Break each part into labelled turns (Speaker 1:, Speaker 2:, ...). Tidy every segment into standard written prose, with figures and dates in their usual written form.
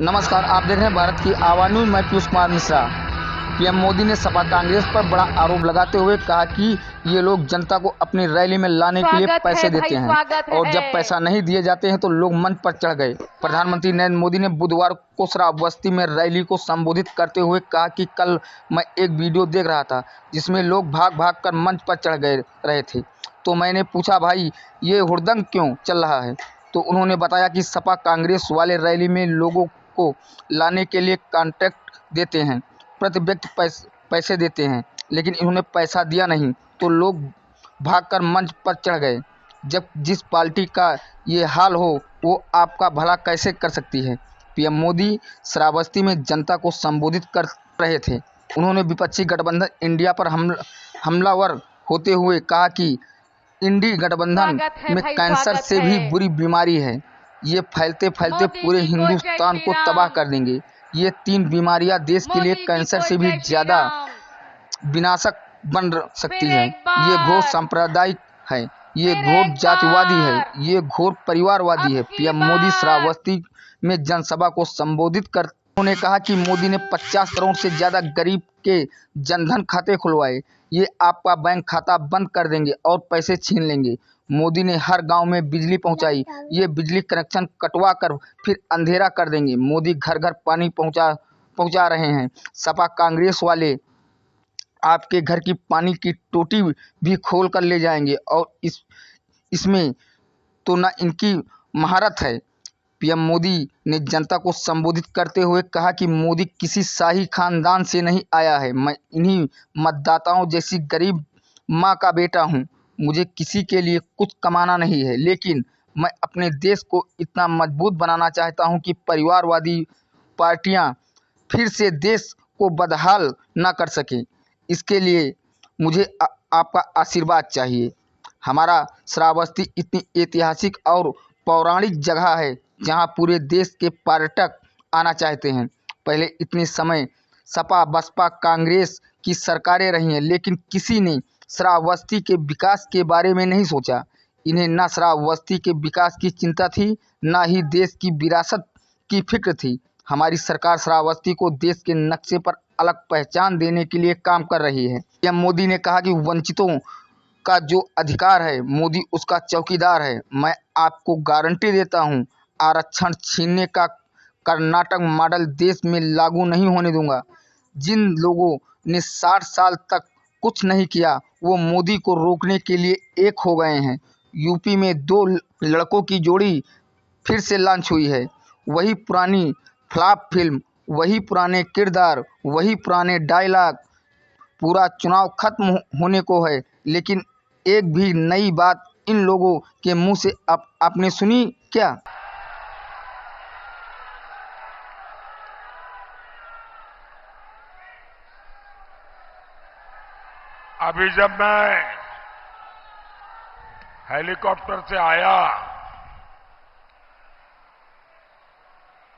Speaker 1: नमस्कार, आप देख रहे हैं भारत की आवाज़ न्यूज़। मैं पीयूष कुमार मिश्रा। पीएम मोदी ने सपा कांग्रेस पर बड़ा आरोप लगाते हुए कहा कि ये लोग जनता को अपनी रैली में लाने के लिए पैसे देते हैं और जब पैसा नहीं दिए जाते हैं तो लोग मंच पर चढ़ गए। प्रधानमंत्री नरेंद्र मोदी ने बुधवार को श्रावस्ती में रैली को संबोधित करते हुए कहा कि कल मैं एक वीडियो देख रहा था जिसमें लोग भाग भाग कर मंच पर चढ़ गए रहे थे, तो मैंने पूछा, भाई ये हुड़दंग क्यों चल रहा है? तो उन्होंने बताया कि सपा कांग्रेस वाले रैली में लोगों को लाने के लिए कॉन्ट्रैक्ट देते हैं, प्रति व्यक्ति पैसे देते हैं, लेकिन इन्होंने पैसा दिया नहीं तो लोग भागकर मंच पर चढ़ गए। जब जिस पार्टी का ये हाल हो वो आपका भला कैसे कर सकती है? पीएम मोदी श्रावस्ती में जनता को संबोधित कर रहे थे। उन्होंने विपक्षी गठबंधन इंडिया पर हमलावर होते हुए कहा कि इंडी गठबंधन में कैंसर से भी बुरी बीमारी है, ये फैलते फैलते पूरे हिंदुस्तान को तबाह कर देंगे। ये 3 बीमारियां देश के लिए कैंसर से भी ज़्यादा विनाशक बन सकती है। ये घोर सांप्रदायिक है, ये घोर जातिवादी है, ये घोर परिवारवादी है। पीएम मोदी श्रावस्ती में जनसभा को संबोधित कर उन्होंने कहा कि मोदी ने 50 करोड़ से ज़्यादा गरीब के जनधन खाते खुलवाए, ये आपका बैंक खाता बंद कर देंगे और पैसे छीन लेंगे। मोदी ने हर गांव में बिजली पहुंचाई, ये बिजली कनेक्शन कटवा कर फिर अंधेरा कर देंगे। मोदी घर घर पानी पहुंचा रहे हैं। सपा कांग्रेस वाले आपके घर की पानी की टोटी भी खोल कर ले जाएंगे और इसमें तो ना इनकी महारत है। पीएम मोदी ने जनता को संबोधित करते हुए कहा कि मोदी किसी शाही खानदान से नहीं आया है, मैं इन्हीं मतदाताओं जैसी गरीब माँ का बेटा हूँ। मुझे किसी के लिए कुछ कमाना नहीं है, लेकिन मैं अपने देश को इतना मजबूत बनाना चाहता हूँ कि परिवारवादी पार्टियाँ फिर से देश को बदहाल न कर सकें। इसके लिए मुझे आपका आशीर्वाद चाहिए। हमारा श्रावस्ती इतनी ऐतिहासिक और पौराणिक जगह है जहां पूरे देश के पर्यटक आना चाहते हैं। पहले इतने समय सपा बसपा कांग्रेस की सरकारें रही हैं, लेकिन किसी ने श्रावस्ती के विकास के बारे में नहीं सोचा। इन्हें न श्रावस्ती के विकास की चिंता थी, न ही देश की विरासत की फिक्र थी। हमारी सरकार श्रावस्ती को देश के नक्शे पर अलग पहचान देने के लिए काम कर रही है। पीएम मोदी ने कहा कि वंचितों का जो अधिकार है, मोदी उसका चौकीदार है। मैं आपको गारंटी देता हूं, आरक्षण छीनने का कर्नाटक मॉडल देश में लागू नहीं होने दूंगा। जिन लोगों ने 60 साल तक कुछ नहीं किया वो मोदी को रोकने के लिए एक हो गए हैं। यूपी में 2 लड़कों की जोड़ी फिर से लॉन्च हुई है। वही पुरानी फ्लॉप फिल्म, वही पुराने किरदार, वही पुराने डायलॉग। पूरा चुनाव खत्म होने को है, लेकिन एक भी नई बात इन लोगों के मुंह से आपने सुनी क्या?
Speaker 2: अभी जब मैं हेलीकॉप्टर से आया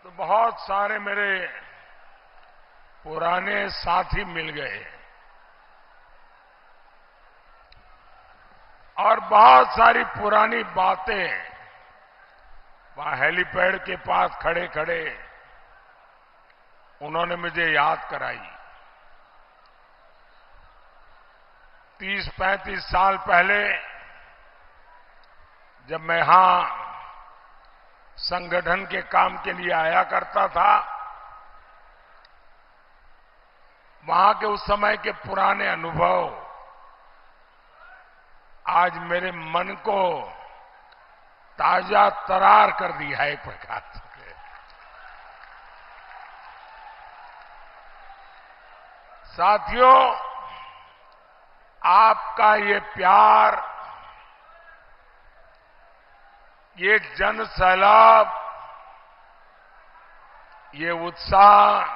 Speaker 2: तो बहुत सारे मेरे पुराने साथी मिल गए और बहुत सारी पुरानी बातें वहां हेलीपैड के पास खड़े खड़े उन्होंने मुझे याद कराई। 30-35 साल पहले जब मैं यहां संगठन के काम के लिए आया करता था, वहां के उस समय के पुराने अनुभव आज मेरे मन को ताजा तरार कर दिया है एक प्रकार से। साथियों, आपका ये प्यार, ये जन सैलाब, ये उत्साह,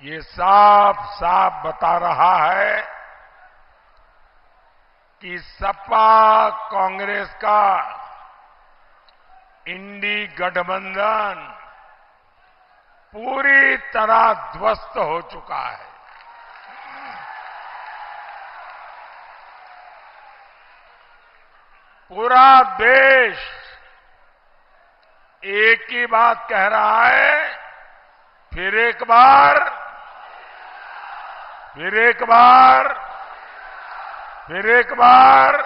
Speaker 2: ये साफ साफ बता रहा है कि सपा कांग्रेस का इंडी गठबंधन पूरी तरह ध्वस्त हो चुका है। पूरा देश एक ही बात कह रहा है, फिर एक बार, फिर एक बार, फिर एक बार।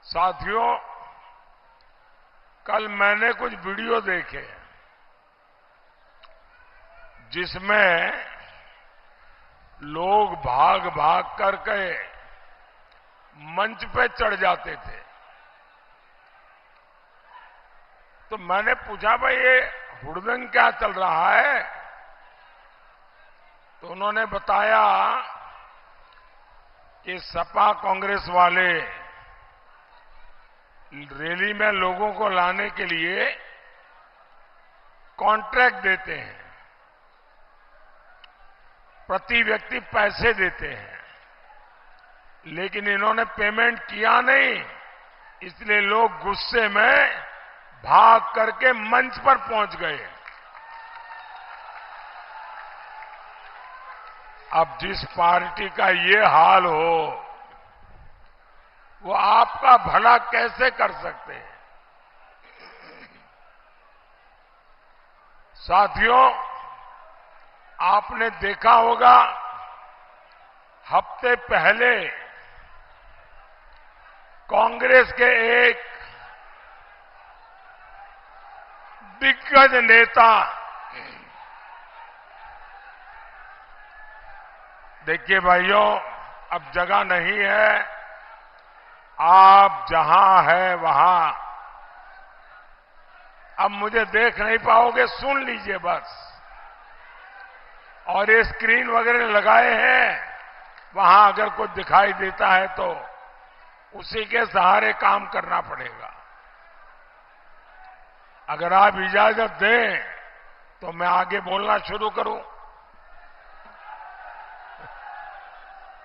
Speaker 2: साथियों, कल मैंने कुछ वीडियो देखे जिसमें लोग भाग भाग करके मंच पे चढ़ जाते थे। तो मैंने पूछा, भाई ये हुड़दंग क्या चल रहा है? तो उन्होंने बताया कि सपा कांग्रेस वाले रैली में लोगों को लाने के लिए कॉन्ट्रैक्ट देते हैं, प्रति व्यक्ति पैसे देते हैं, लेकिन इन्होंने पेमेंट किया नहीं, इसलिए लोग गुस्से में भाग करके मंच पर पहुंच गए। अब जिस पार्टी का ये हाल हो, वो आपका भला कैसे कर सकते हैं? साथियों, आपने देखा होगा, हफ्ते पहले कांग्रेस के एक दिग्गज नेता, देखिए भाइयों, अब जगह नहीं है, आप जहां है वहां, अब मुझे देख नहीं पाओगे, सुन लीजिए बस। और ये स्क्रीन वगैरह लगाए हैं, वहां अगर कुछ दिखाई देता है तो उसी के सहारे काम करना पड़ेगा। अगर आप इजाजत दें तो मैं आगे बोलना शुरू करूं,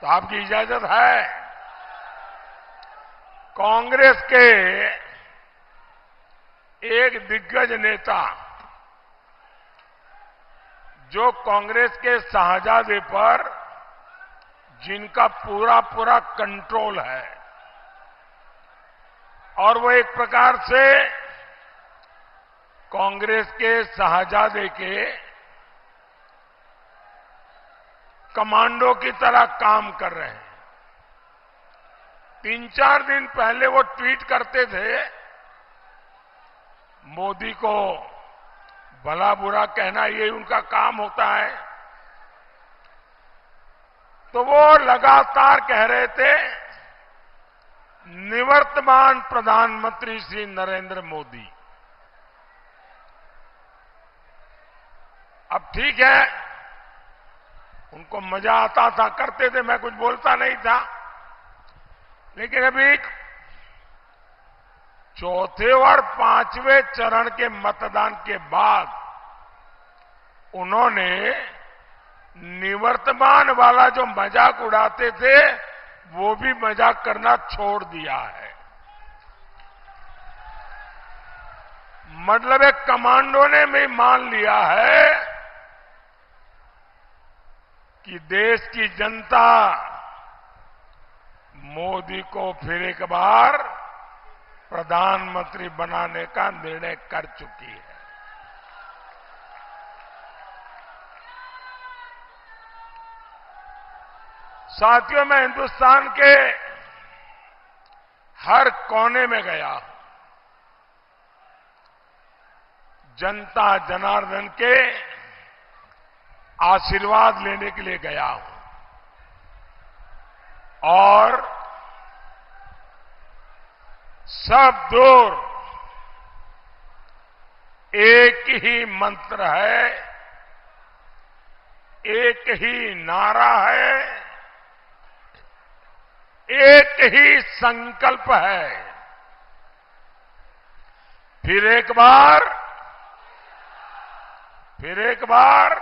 Speaker 2: तो आपकी इजाजत है? कांग्रेस के एक दिग्गज नेता, जो कांग्रेस के शाहजादे पर जिनका पूरा पूरा कंट्रोल है, और वो एक प्रकार से कांग्रेस के शाहजादे के कमांडो की तरह काम कर रहे हैं। 3-4 दिन पहले वो ट्वीट करते थे, मोदी को भला बुरा कहना ये उनका काम होता है, तो वो लगातार कह रहे थे, निवर्तमान प्रधानमंत्री श्री नरेंद्र मोदी। अब ठीक है, उनको मजा आता था, करते थे, मैं कुछ बोलता नहीं था, लेकिन अभी चौथे और 5वें चरण के मतदान के बाद उन्होंने निवर्तमान वाला जो मजाक उड़ाते थे, वो भी मजाक करना छोड़ दिया है। मतलब एक कमांडो ने भी मान लिया है कि देश की जनता मोदी को फिर एक बार प्रधानमंत्री बनाने का निर्णय कर चुकी है। साथियों, मैं हिंदुस्तान के हर कोने में गया हूं, जनता जनार्दन के आशीर्वाद लेने के लिए गया हूं, और सब दूर एक ही मंत्र है, एक ही नारा है, एक ही संकल्प है, फिर एक बार, फिर एक बार,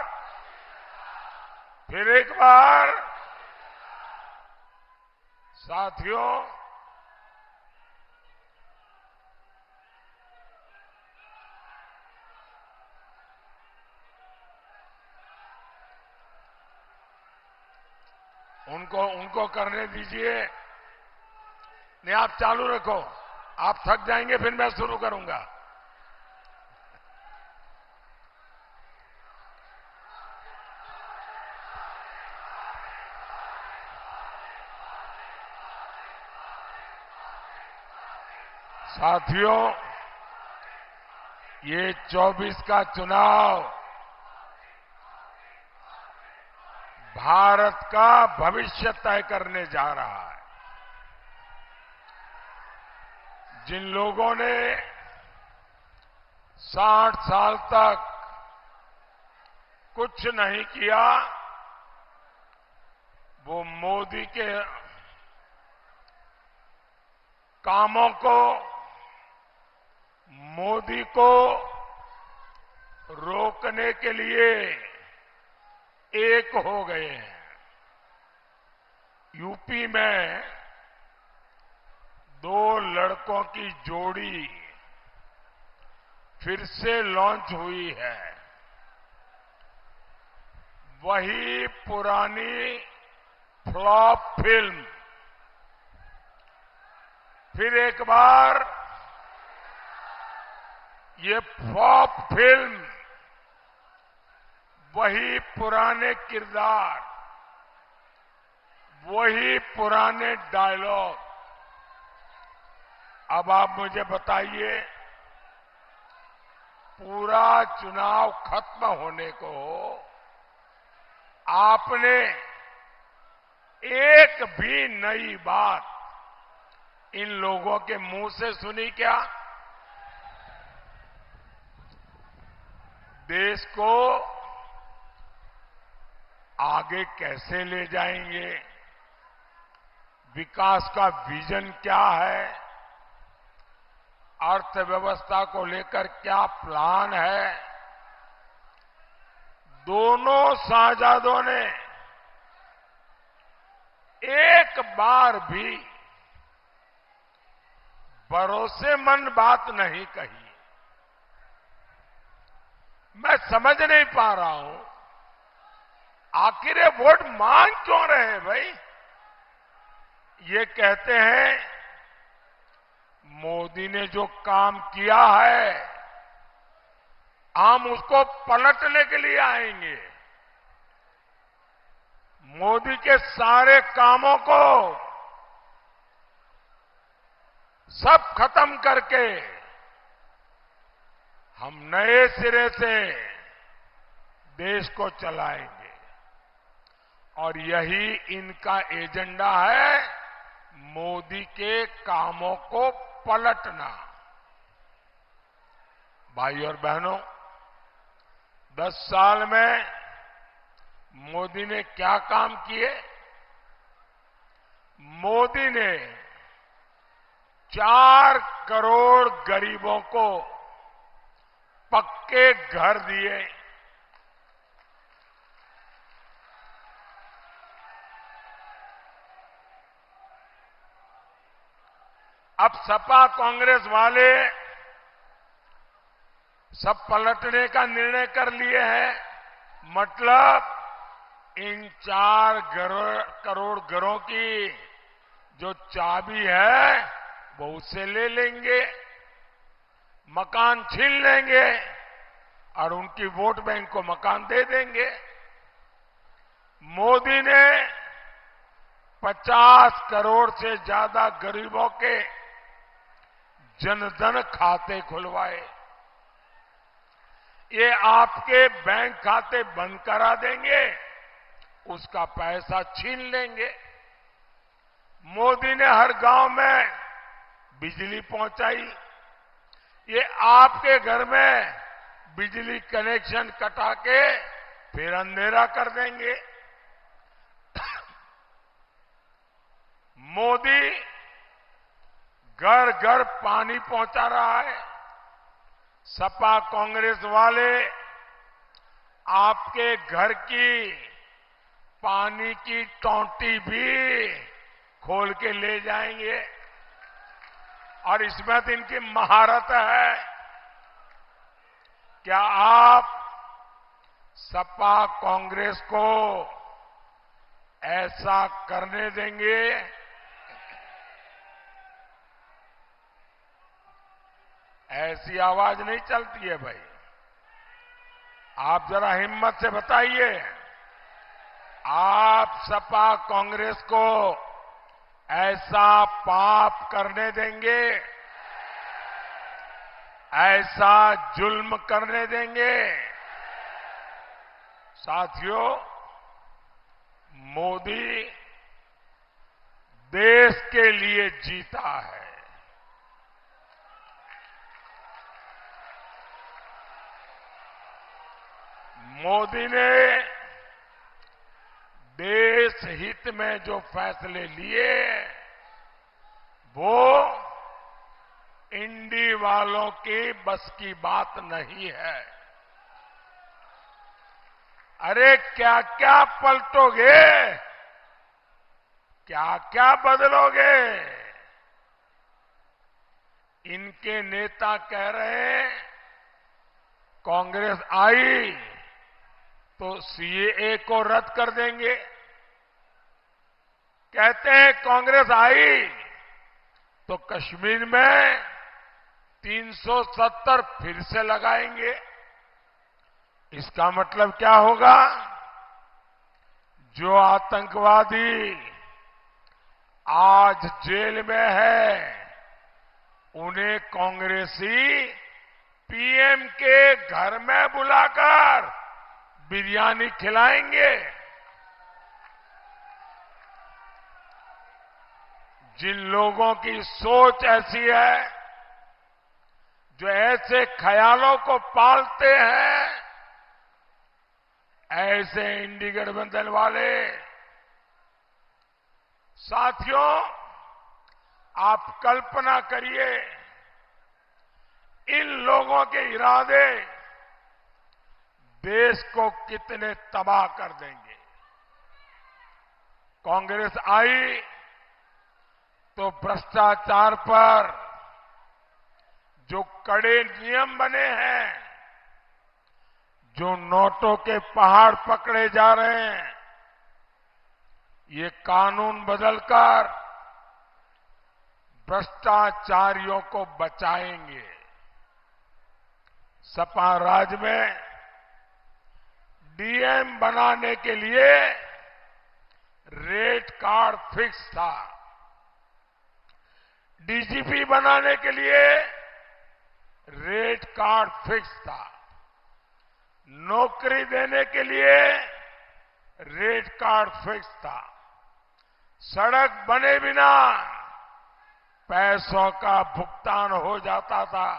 Speaker 2: फिर एक बार। साथियों, उनको करने दीजिए। नहीं, आप चालू रखो, आप थक जाएंगे, फिर मैं शुरू करूंगा। साथियों, ये 24 का चुनाव भारत का भविष्य तय करने जा रहा है। जिन लोगों ने 60 साल तक कुछ नहीं किया, वो मोदी के कामों को, मोदी को रोकने के लिए एक हो गए हैं। यूपी में 2 लड़कों की जोड़ी फिर से लॉन्च हुई है। वही पुरानी फ्लॉप फिल्म फिर एक बार, ये फ्लॉप फिल्म, वही पुराने किरदार, वही पुराने डायलॉग। अब आप मुझे बताइए, पूरा चुनाव खत्म होने को आपने एक भी नई बात इन लोगों के मुंह से सुनी क्या? देश को आगे कैसे ले जाएंगे? विकास का विजन क्या है? अर्थव्यवस्था को लेकर क्या प्लान है? दोनों साझादों ने एक बार भी भरोसेमंद बात नहीं कही। मैं समझ नहीं पा रहा हूं, आखिर ये वोट मांग क्यों रहे हैं भाई? ये कहते हैं मोदी ने जो काम किया है, हम उसको पलटने के लिए आएंगे। मोदी के सारे कामों को सब खत्म करके हम नए सिरे से देश को चलाएंगे। और यही इनका एजेंडा है, मोदी के कामों को पलटना। भाई और बहनों, 10 साल में मोदी ने क्या काम किए? मोदी ने 4 करोड़ गरीबों को पक्के घर दिए। अब सपा कांग्रेस वाले सब पलटने का निर्णय कर लिए हैं। मतलब इन 4 करोड़ घरों की जो चाबी है वो उससे ले लेंगे, मकान छीन लेंगे और उनकी वोट बैंक को मकान दे देंगे। मोदी ने 50 करोड़ से ज्यादा गरीबों के जनधन खाते खुलवाए। ये आपके बैंक खाते बंद करा देंगे, उसका पैसा छीन लेंगे। मोदी ने हर गांव में बिजली पहुंचाई। ये आपके घर में बिजली कनेक्शन कटा के फिर अंधेरा कर देंगे। मोदी घर घर पानी पहुंचा रहा है। सपा कांग्रेस वाले आपके घर की पानी की टोंटी भी खोल के ले जाएंगे। और इसमें तो इनकी महारत है। क्या आप सपा कांग्रेस को ऐसा करने देंगे? ऐसी आवाज नहीं चलती है भाई। आप जरा हिम्मत से बताइए, आप सपा कांग्रेस को ऐसा पाप करने देंगे? ऐसा जुल्म करने देंगे। साथियों, मोदी देश के लिए जीता है। मोदी ने देश हित में जो फैसले लिए वो इंडी वालों की बस की बात नहीं है। अरे क्या क्या पलटोगे, क्या क्या बदलोगे। इनके नेता कह रहे हैं कांग्रेस आई तो सीएए को रद्द कर देंगे। कहते हैं कांग्रेस आई तो कश्मीर में 370 फिर से लगाएंगे। इसका मतलब क्या होगा? जो आतंकवादी आज जेल में है उन्हें कांग्रेसी पीएम के घर में बुलाकर बिरयानी खिलाएंगे। जिन लोगों की सोच ऐसी है, जो ऐसे ख्यालों को पालते हैं, ऐसे इंडी गठबंधन वाले साथियों, आप कल्पना करिए इन लोगों के इरादे देश को कितने तबाह कर देंगे। कांग्रेस आई तो भ्रष्टाचार पर जो कड़े नियम बने हैं, जो नोटों के पहाड़ पकड़े जा रहे हैं, ये कानून बदलकर भ्रष्टाचारियों को बचाएंगे। सपा राज में डीएम बनाने के लिए रेट कार्ड फिक्स था, डीजीपी बनाने के लिए रेट कार्ड फिक्स था, नौकरी देने के लिए रेट कार्ड फिक्स था, सड़क बने बिना पैसों का भुगतान हो जाता था।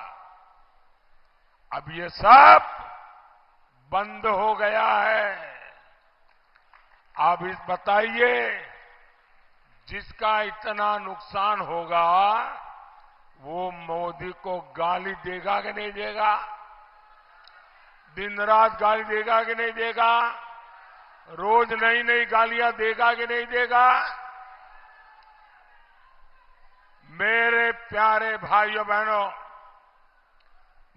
Speaker 2: अब ये सब बंद हो गया है। अब इस बताइए, जिसका इतना नुकसान होगा वो मोदी को गाली देगा कि नहीं देगा? दिन रात गाली देगा कि नहीं देगा? रोज नई नई गालियां देगा कि नहीं देगा? मेरे प्यारे भाइयों बहनों,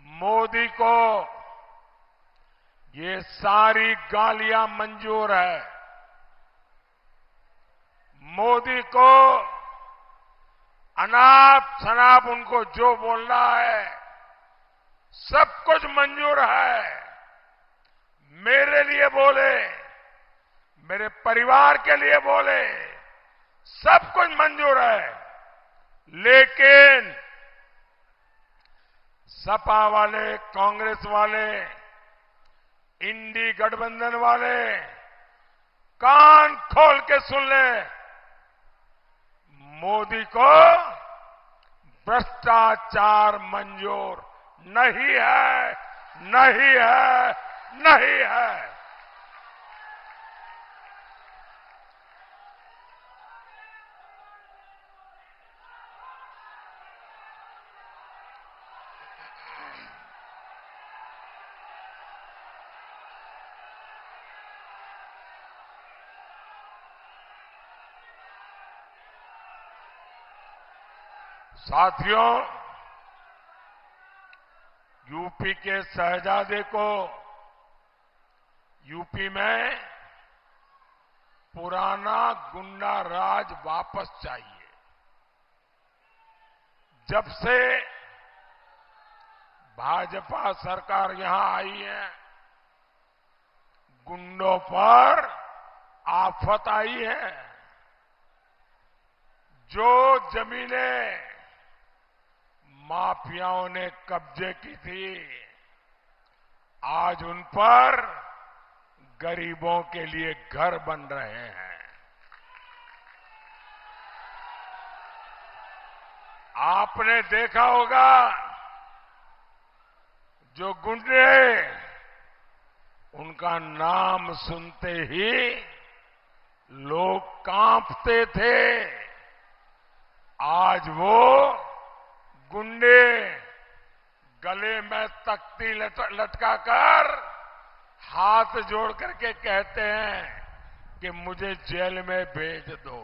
Speaker 2: मोदी को ये सारी गालियां मंजूर है। मोदी को अनाप शनाप उनको जो बोलना है सब कुछ मंजूर है। मेरे लिए बोले, मेरे परिवार के लिए बोले, सब कुछ मंजूर है। लेकिन सपा वाले, कांग्रेस वाले, इंडी गठबंधन वाले कान खोल के सुन ले, मोदी को भ्रष्टाचार मंजूर नहीं है, नहीं है, नहीं है। साथियों, यूपी के शहजादे को यूपी में पुराना गुंडा राज वापस चाहिए। जब से भाजपा सरकार यहां आई है, गुंडों पर आफत आई है। जो जमीनें माफियाओं ने कब्जे की थी, आज उन पर गरीबों के लिए घर बन रहे हैं। आपने देखा होगा जो गुंडे, उनका नाम सुनते ही लोग कांपते थे, आज वो गुंडे गले में तख्ती लटकाकर हाथ जोड़ करके कहते हैं कि मुझे जेल में भेज दो।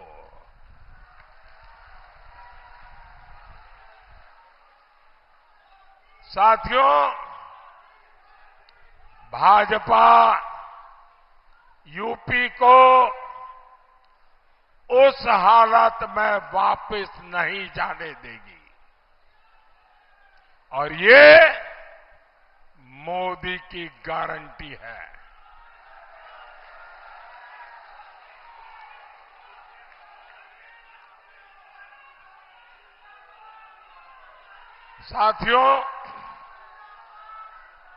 Speaker 2: साथियों, भाजपा यूपी को उस हालत में वापस नहीं जाने देगी और ये मोदी की गारंटी है। साथियों,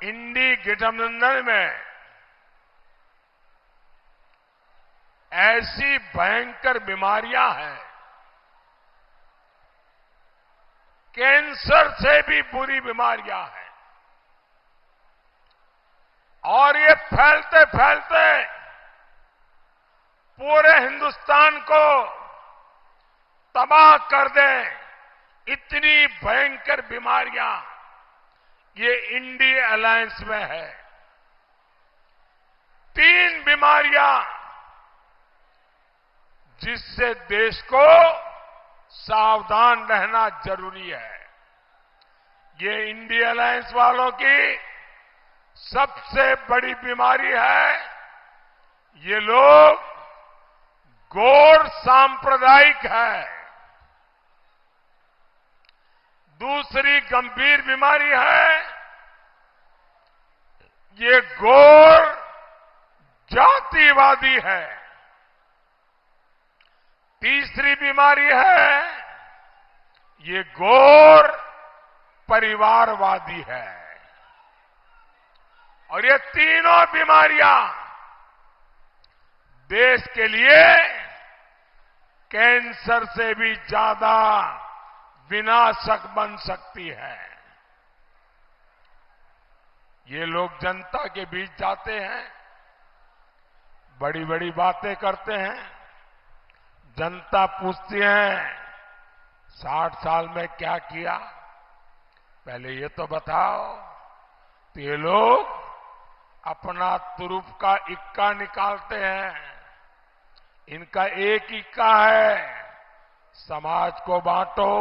Speaker 2: इंडी गठबंधन में ऐसी भयंकर बीमारियां हैं, कैंसर से भी बुरी बीमारियां हैं और ये फैलते फैलते पूरे हिंदुस्तान को तबाह कर दें, इतनी भयंकर बीमारियां ये इंडी अलायंस में है। 3 बीमारियां जिससे देश को सावधान रहना जरूरी है। ये इंडी अलायंस वालों की सबसे बड़ी बीमारी है, ये लोग गौर सांप्रदायिक है। दूसरी गंभीर बीमारी है, ये गौर जातिवादी है। तीसरी बीमारी है, ये गौर परिवारवादी है। और ये तीनों बीमारियां देश के लिए कैंसर से भी ज्यादा विनाशक बन सकती है। ये लोग जनता के बीच जाते हैं, बड़ी बड़ी बातें करते हैं, जनता पूछती है 60 साल में क्या किया, पहले ये तो बताओ। तो ये लोग अपना तुरुप का इक्का निकालते हैं। इनका एक इक्का है, समाज को बांटो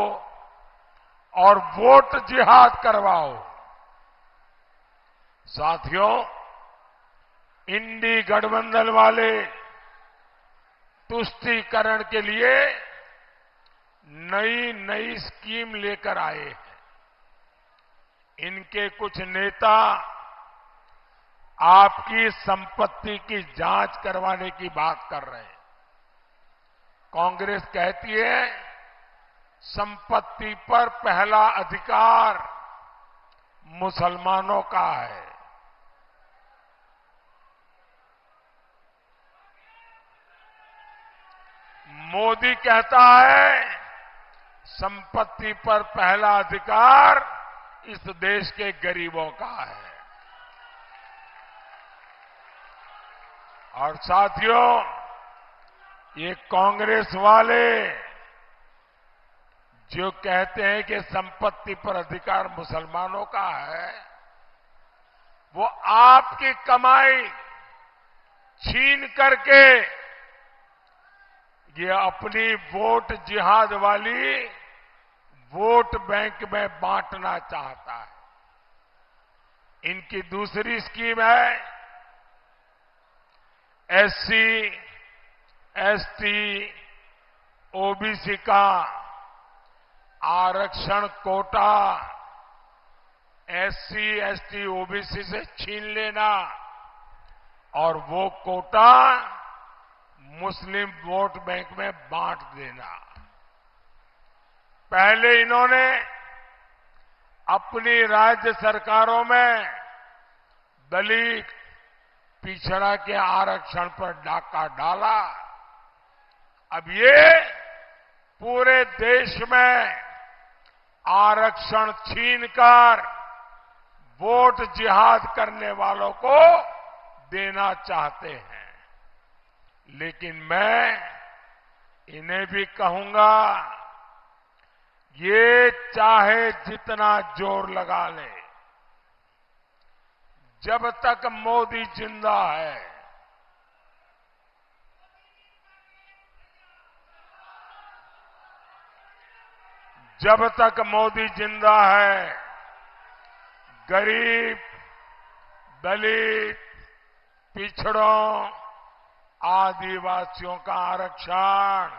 Speaker 2: और वोट जिहाद करवाओ। साथियों, इंडी गठबंधन वाले तुष्टीकरण के लिए नई नई स्कीम लेकर आए हैं। इनके कुछ नेता आपकी संपत्ति की जांच करवाने की बात कर रहे हैं। कांग्रेस कहती है संपत्ति पर पहला अधिकार मुसलमानों का है। मोदी कहता है संपत्ति पर पहला अधिकार इस देश के गरीबों का है। और साथियों, ये कांग्रेस वाले जो कहते हैं कि संपत्ति पर अधिकार मुसलमानों का है, वो आपकी कमाई छीन करके ये अपनी वोट जिहाद वाली वोट बैंक में बांटना चाहता है। इनकी दूसरी स्कीम है एससी, एसटी, ओबीसी का आरक्षण कोटा एससी, एसटी, ओबीसी से छीन लेना और वो कोटा मुस्लिम वोट बैंक में बांट देना। पहले इन्होंने अपनी राज्य सरकारों में दलित पिछड़ा के आरक्षण पर डाका डाला। अब ये पूरे देश में आरक्षण छीनकर वोट जिहाद करने वालों को देना चाहते हैं। लेकिन मैं इन्हें भी कहूंगा, ये चाहे जितना जोर लगा ले, जब तक मोदी जिंदा है, जब तक मोदी जिंदा है, गरीब, दलित, पिछड़ों, आदिवासियों का आरक्षण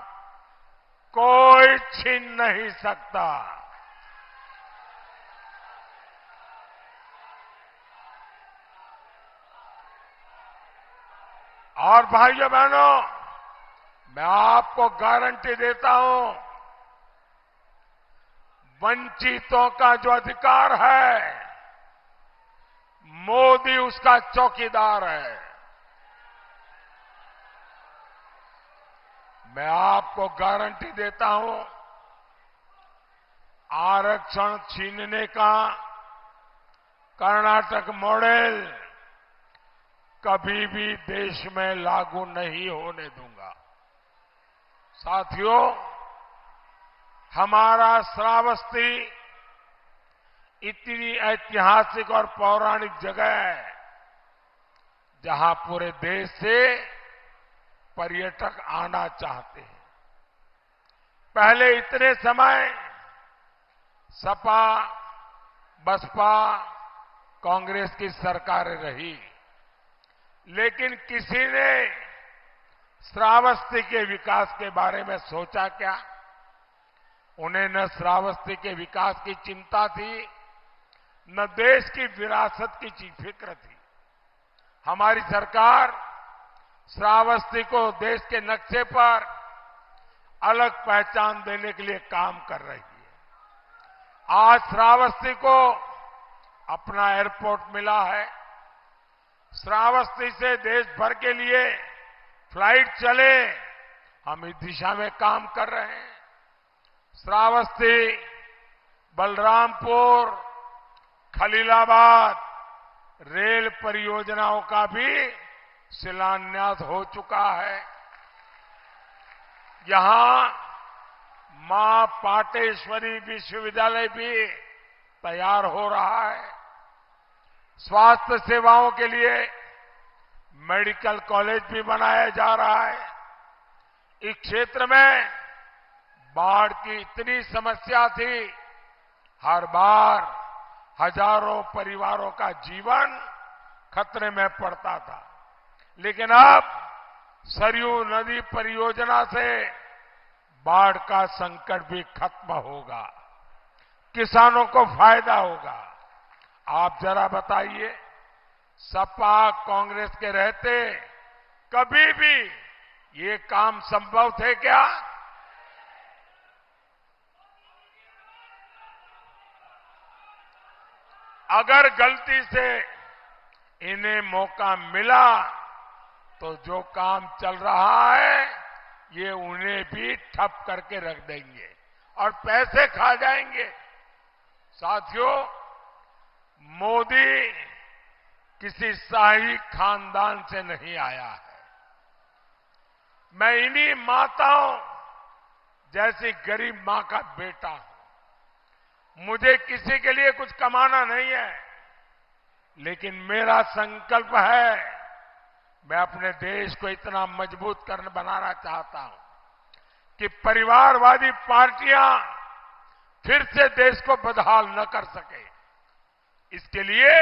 Speaker 2: कोई छीन नहीं सकता। और भाइयों बहनों, मैं आपको गारंटी देता हूं, वंचितों का जो अधिकार है, मोदी उसका चौकीदार है। मैं आपको गारंटी देता हूं, आरक्षण छीनने का कर्नाटक मॉडल कभी भी देश में लागू नहीं होने दूंगा। साथियों, हमारा श्रावस्ती इतनी ऐतिहासिक और पौराणिक जगह है, जहां पूरे देश से पर्यटक आना चाहते हैं। पहले इतने समय सपा, बसपा, कांग्रेस की सरकारें रही, लेकिन किसी ने श्रावस्ती के विकास के बारे में सोचा क्या? उन्हें न श्रावस्ती के विकास की चिंता थी, न देश की विरासत की फिक्र थी। हमारी सरकार श्रावस्ती को देश के नक्शे पर अलग पहचान देने के लिए काम कर रही है। आज श्रावस्ती को अपना एयरपोर्ट मिला है। श्रावस्ती से देश भर के लिए फ्लाइट चले, हम इस दिशा में काम कर रहे हैं। श्रावस्ती, बलरामपुर, खलीलाबाद रेल परियोजनाओं का भी शिलान्यास हो चुका है। यहां मां पाटेश्वरी विश्वविद्यालय भी तैयार हो रहा है। स्वास्थ्य सेवाओं के लिए मेडिकल कॉलेज भी बनाया जा रहा है। इस क्षेत्र में बाढ़ की इतनी समस्या थी, हर बार हजारों परिवारों का जीवन खतरे में पड़ता था। लेकिन अब सरयू नदी परियोजना से बाढ़ का संकट भी खत्म होगा, किसानों को फायदा होगा। आप जरा बताइए, सपा कांग्रेस के रहते कभी भी ये काम संभव थे क्या? अगर गलती से इन्हें मौका मिला तो जो काम चल रहा है ये उन्हें भी ठप करके रख देंगे और पैसे खा जाएंगे। साथियों, मोदी किसी शाही खानदान से नहीं आया है। मैं इन्हीं माताओं जैसी गरीब मां का बेटा हूं। मुझे किसी के लिए कुछ कमाना नहीं है, लेकिन मेरा संकल्प है, मैं अपने देश को इतना मजबूत बनाना चाहता हूं कि परिवारवादी पार्टियां फिर से देश को बदहाल न कर सके। इसके लिए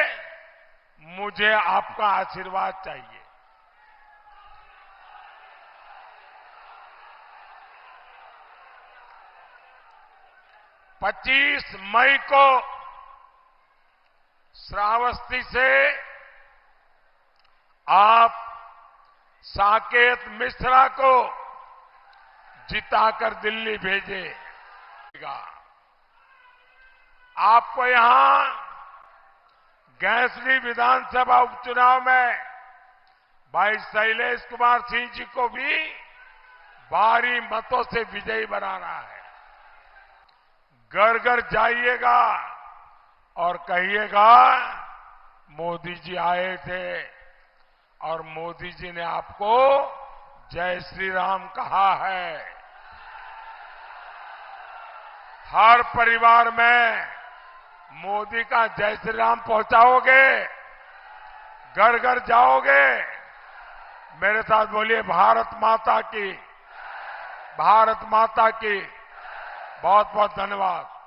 Speaker 2: मुझे आपका आशीर्वाद चाहिए। पच्चीस मई को श्रावस्ती से आप साकेत मिश्रा को जिताकर दिल्ली भेजेगा। आपको यहां गैसली विधानसभा उपचुनाव में भाई शैलेश कुमार सिंह जी को भी भारी मतों से विजयी बनाना है। घर घर जाइएगा और कहिएगा मोदी जी आए थे और मोदी जी ने आपको जय श्री राम कहा है। हर परिवार में मोदी का जय श्री राम पहुंचाओगे, घर घर जाओगे। मेरे साथ बोलिए भारत माता की, भारत माता की। बहुत बहुत धन्यवाद।